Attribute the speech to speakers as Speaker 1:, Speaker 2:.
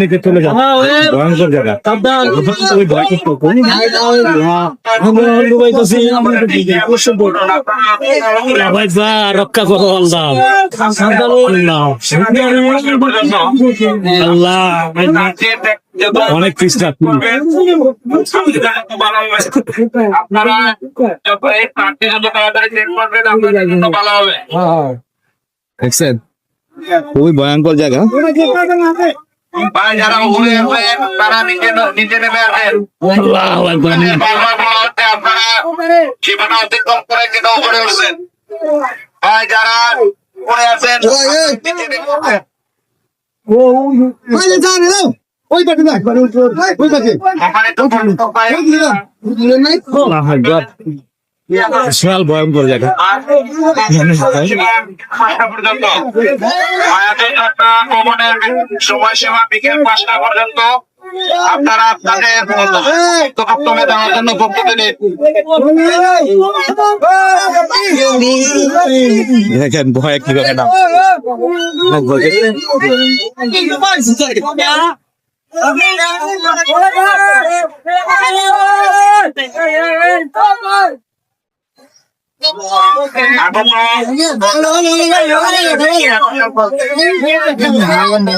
Speaker 1: নিতে চলে যান, ভয়ঙ্কর জায়গা। রক্ষা করো আল্লাহ, আল্লাহ অনেক চেষ্টা
Speaker 2: আপনারা ভালো হবে।
Speaker 1: দেখছেন, খুবই ভয়ঙ্কর জায়গা।
Speaker 2: ভাই যারা উপরে আছেন তারা নিচে নেমে আসেন। আপনারা সীমানা অতিক্রম করে কেন উপরে উঠছেন? ভাই যারা উপরে আছেন নিচে নেমে আসেন।
Speaker 1: বিশাল ভয়ঙ্কর জায়গা।
Speaker 2: সময়সীমা বিকেল 5টা পর্যন্ত। আপনারা আপনাদের বক্তব্য দেওয়ার জন্য বক্তব্য দিন।
Speaker 1: দেখেন ভয় কিভাবে না
Speaker 2: আপাতত